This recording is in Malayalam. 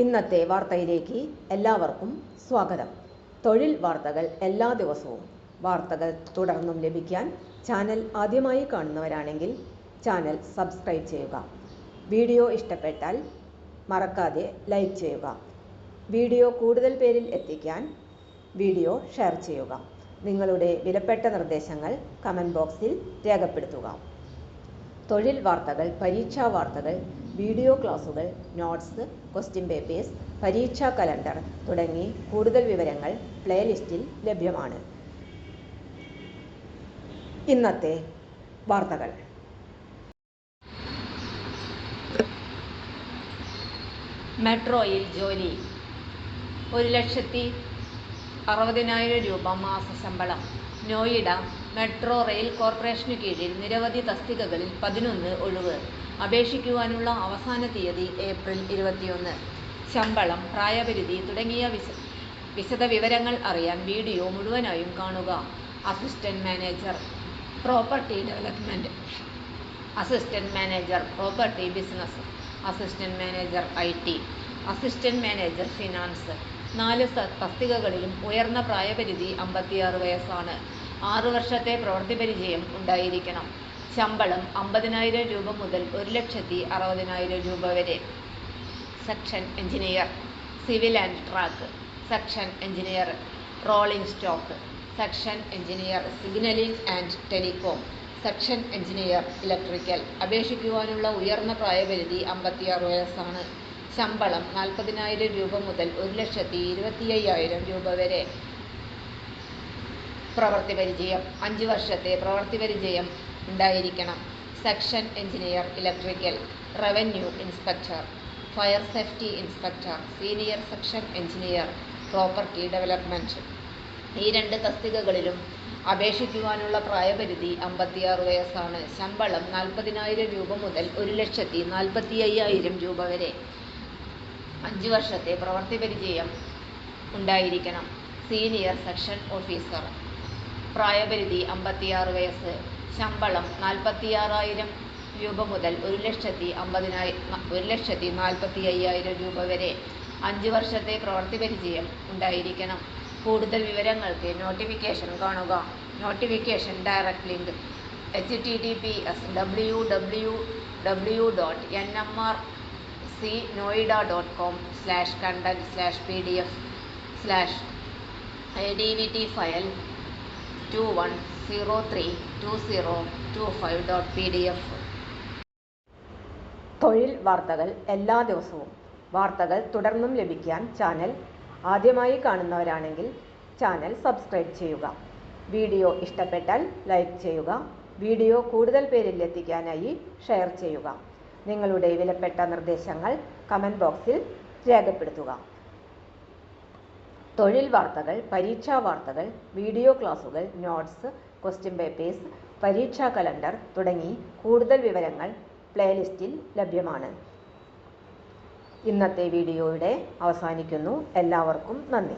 ഇന്നത്തെ വാർത്തയിലേക്ക് എല്ലാവർക്കും സ്വാഗതം. തൊഴിൽ വാർത്തകൾ എല്ലാ ദിവസവും വാർത്തകൾ തുടർന്നും ലഭിക്കാൻ ചാനൽ ആദ്യമായി കാണുന്നവരാണെങ്കിൽ ചാനൽ സബ്സ്ക്രൈബ് ചെയ്യുക. വീഡിയോ ഇഷ്ടപ്പെട്ടാൽ മറക്കാതെ ലൈക്ക് ചെയ്യുക. വീഡിയോ കൂടുതൽ പേരിൽ എത്തിക്കാൻ വീഡിയോ ഷെയർ ചെയ്യുക. നിങ്ങളുടെ വിലപ്പെട്ട നിർദ്ദേശങ്ങൾ കമൻറ്റ് ബോക്സിൽ രേഖപ്പെടുത്തുക. തൊഴിൽ വാർത്തകൾ, പരീക്ഷാ വാർത്തകൾ, വീഡിയോ ക്ലാസുകൾ, നോട്ട്സ്, ക്വസ്റ്റ്യൻ പേപ്പേഴ്സ്, പരീക്ഷാ കലണ്ടർ തുടങ്ങി കൂടുതൽ വിവരങ്ങൾ പ്ലേലിസ്റ്റിൽ ലഭ്യമാണ്. ഇന്നത്തെ വാർത്തകൾ. മെട്രോയിൽ ജോലി 1,60,000 രൂപ മാസ ശമ്പളം. നോയിഡ മെട്രോ റെയിൽ കോർപ്പറേഷനു കീഴിൽ നിരവധി തസ്തികകളിൽ 11 ഒഴിവ്. അപേക്ഷിക്കുവാനുള്ള അവസാന തീയതി ഏപ്രിൽ 21. ശമ്പളം, പ്രായപരിധി തുടങ്ങിയ വിശദവിവരങ്ങൾ അറിയാൻ വീഡിയോ മുഴുവനായും കാണുക. Assistant manager property development, assistant manager property business, assistant manager IT, assistant manager finance. 4 തസ്തികകളിലും ഉയർന്ന പ്രായപരിധി 56 വയസ്സാണ്. 6 വർഷത്തെ പ്രവൃത്തി പരിചയം ഉണ്ടായിരിക്കണം. ശമ്പളം 50,000 രൂപ മുതൽ 1,60,000 രൂപ വരെ. Section engineer civil and track, section engineer rolling stock, section engineer signalling and telecom, section engineer electrical. അപേക്ഷിക്കുവാനുള്ള ഉയർന്ന പ്രായപരിധി 56 വയസ്സാണ്. ശമ്പളം 40,000 രൂപ മുതൽ 1,25,000 രൂപ വരെ. പ്രവൃത്തി പരിചയം 5 വർഷത്തെ പ്രവൃത്തി പരിചയം ഉണ്ടായിരിക്കണം. Section engineer electrical, revenue inspector, fire safety inspector, senior section engineer property development. ഈ 2 തസ്തികകളിലും അപേക്ഷിക്കുവാനുള്ള പ്രായപരിധി 56 വയസ്സാണ്. ശമ്പളം 40,000 രൂപ മുതൽ 1,45,000 രൂപ വരെ. 5 വർഷത്തെ പ്രവൃത്തി പരിചയം ഉണ്ടായിരിക്കണം. Senior section officer. പ്രായപരിധി 56 വയസ്സ്. ശമ്പളം 46,000 രൂപ മുതൽ 1,45,000 രൂപ വരെ. 5 വർഷത്തെ പ്രവൃത്തി പരിചയം ഉണ്ടായിരിക്കണം. കൂടുതൽ വിവരങ്ങൾക്ക് നോട്ടിഫിക്കേഷൻ കാണുക. Notification direct link https://www.nmrc.noida.com/content/pdf/advt file 21032025.pdf. തൊഴിൽ വാർത്തകൾ എല്ലാ ദിവസവും വാർത്തകൾ തുടർന്നും ലഭിക്കാൻ ചാനൽ ആദ്യമായി കാണുന്നവരാണെങ്കിൽ ചാനൽ സബ്സ്ക്രൈബ് ചെയ്യുക. വീഡിയോ ഇഷ്ടപ്പെട്ടാൽ ലൈക്ക് ചെയ്യുക. വീഡിയോ കൂടുതൽ പേരിൽ എത്തിക്കാനായി ഷെയർ ചെയ്യുക. നിങ്ങളുടെ വിലപ്പെട്ട നിർദ്ദേശങ്ങൾ കമൻറ്റ് ബോക്സിൽ രേഖപ്പെടുത്തുക. തൊഴിൽ വാർത്തകൾ, പരീക്ഷാ വാർത്തകൾ, വീഡിയോ ക്ലാസുകൾ, നോട്ട്സ്, ക്വസ്റ്റ്യൻ പേപ്പേഴ്സ്, പരീക്ഷാ കലണ്ടർ തുടങ്ങി കൂടുതൽ വിവരങ്ങൾ പ്ലേലിസ്റ്റിൽ ലഭ്യമാണ്. ഇന്നത്തെ വീഡിയോയുടെ അവസാനിക്കുന്നു. എല്ലാവർക്കും നന്ദി.